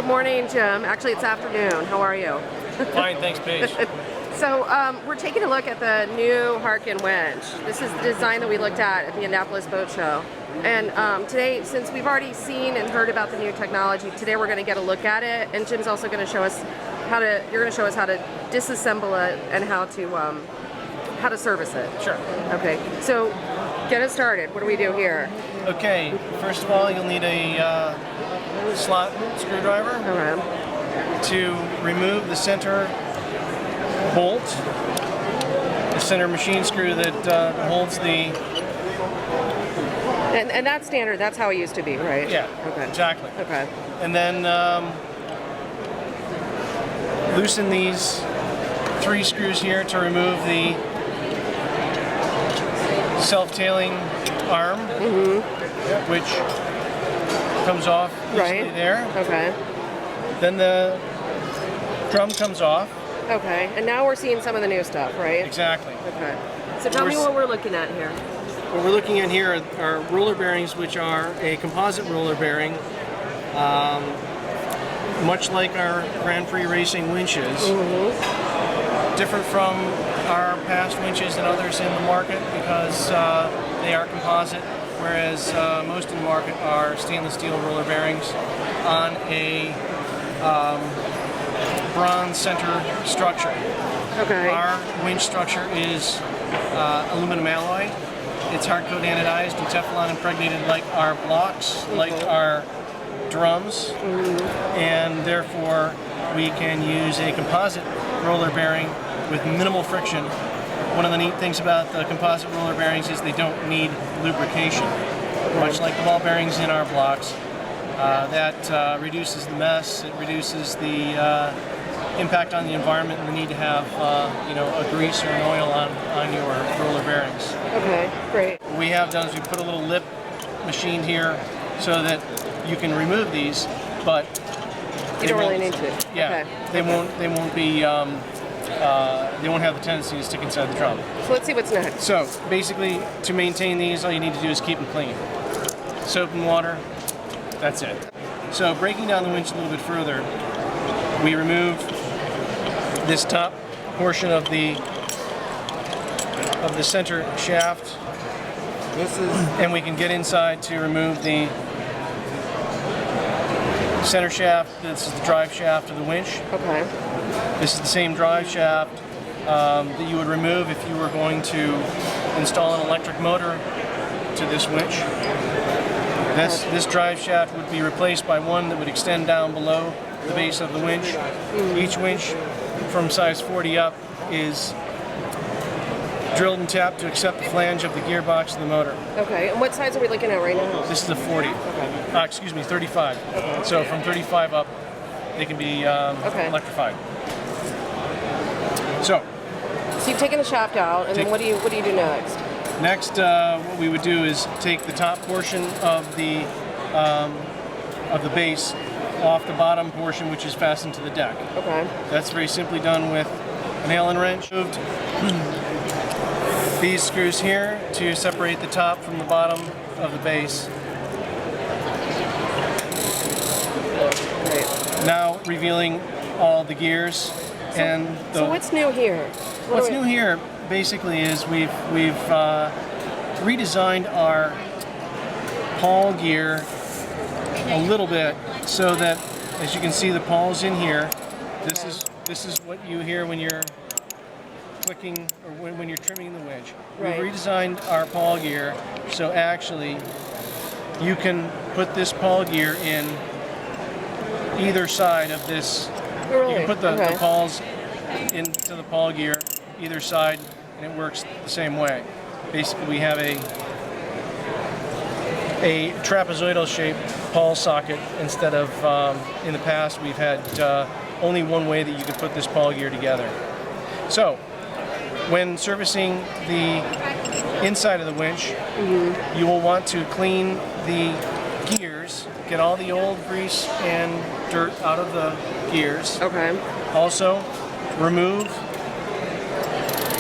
Good morning, Jim. Actually, it's afternoon. How are you? Fine, thanks, Paige. So we're taking a look at the new Harken Winch. This is the design that we looked at the Annapolis Boat Show. And today, since we've already seen and heard about the new technology, today we're going to get a look at it. And Jim's also going to show us you're going to show us how to disassemble it and how to service it. Sure. Okay. So get us started. What do we do here? Okay, first of all, you'll need a slot screwdriver to remove the center bolt, the center machine screw that holds the... And that's standard, that's how it used to be, right? Yeah, okay. Exactly. Okay. And then loosen these 3 screws here to remove the self-tailing arm, which comes off easily there. Okay. Then the drum comes off. Okay, and now we're seeing some of the new stuff, right? Exactly. Okay. So tell me what we're looking at here. What we're looking at here are roller bearings, which are a composite roller bearing, much like our Grand Prix racing winches. Different from our past winches and others in the market because they are composite, whereas most in the market are stainless steel roller bearings on a bronze center structure. Okay. Our winch structure is aluminum alloy. It's hard coat anodized and Teflon impregnated like our blocks, like our drums, and therefore we can use a composite roller bearing with minimal friction. One of the neat things about the composite roller bearings is they don't need lubrication, much like the ball bearings in our blocks. That reduces the mess, it reduces the impact on the environment and the need to have a grease or an oil on your roller bearings. Okay, great. What we have done is we put a little lip machined here so that you can remove these, but you don't really need to. Yeah, okay. They won't be. They won't have the tendency to stick inside the drum. So let's see what's next. So basically, to maintain these, all you need to do is keep them clean. Soap and water. That's it. So breaking down the winch a little bit further, we remove this top portion of the center shaft. And we can get inside to remove the center shaft. This is the drive shaft of the winch. Okay. This is the same drive shaft that you would remove if you were going to install an electric motor to this winch. This drive shaft would be replaced by one that would extend down below the base of the winch. Each winch from size 40 up is drilled and tapped to accept the flange of the gearbox of the motor. Okay, and what size are we looking at right now? This is a 40. Okay. Excuse me, 35. Okay. So from 35 up, they can be electrified. So you've taken the shaft out, and then what do you do next? Next, what we would do is take the top portion of the base off the bottom portion, which is fastened to the deck. Okay. That's very simply done with an Allen wrench. Moved these screws here to separate the top from the bottom of the base. Great. Now revealing all the gears So what's new here? What's new here basically is we've redesigned our pawl gear a little bit so that, as you can see, the pawl's in here. This is what you hear when you're clicking or when you're trimming the winch. Right. We've redesigned our pawl gear so actually you can put this pawl gear in either side of this. Really? You can put the pawls into the pawl gear either side and it works the same way. Basically we have a trapezoidal shaped pawl socket instead of in the past we've had only one way that you could put this pawl gear together. So when servicing the inside of the winch, you will want to clean the gears, get all the old grease and dirt out of the gears. Okay. Also, remove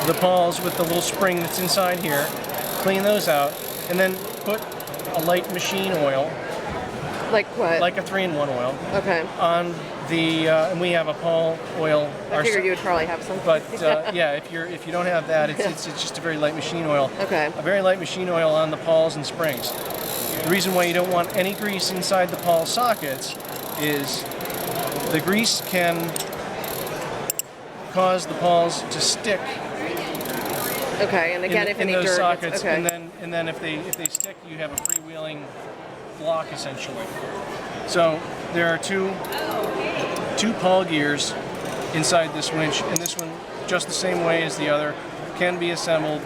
the pawls with the little spring that's inside here, clean those out, and then put a light machine oil Like what? like a 3-in-1 oil. Okay. On the and we have a Paul oil. I figured you would probably have some. But yeah, if you don't have that, it's just a very light machine oil. Okay. A very light machine oil on the pawls and springs. The reason why you don't want any grease inside the pawl sockets is the grease can cause the pawls to stick. Okay, and again, if in any those dirt, sockets, okay. and then if they stick, you have a freewheeling block essentially. So there are two pawl gears inside this winch, and this one, just the same way as the other, can be assembled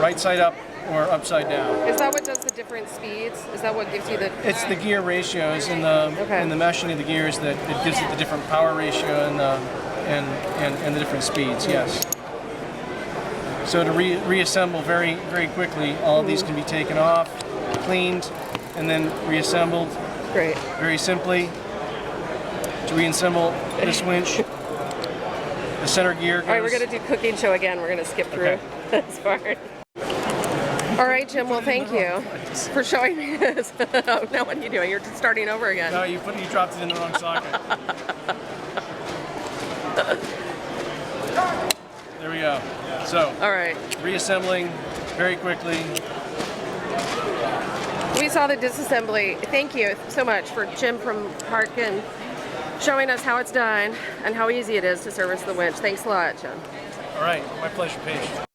right side up or upside down. Is that what does the different speeds? Is that what gives you the? It's the gear ratios and the meshing of the gears that it gives it the different power ratio and the different speeds. Yes. So to reassemble very quickly, all of these can be taken off, cleaned, and then reassembled. Great. Very simply. To reassemble this winch, the center gear goes. All right, we're going to do cooking show again. We're going to skip through this part. All right, Jim. Well, thank you for showing me this. Now what are you doing? You're starting over again. No, you dropped it in the wrong socket. There we go. So, all right. Reassembling very quickly. We saw the disassembly. Thank you so much for Jim from Harken showing us how it's done and how easy it is to service the winch. Thanks a lot, Jim. All right, my pleasure, Paige.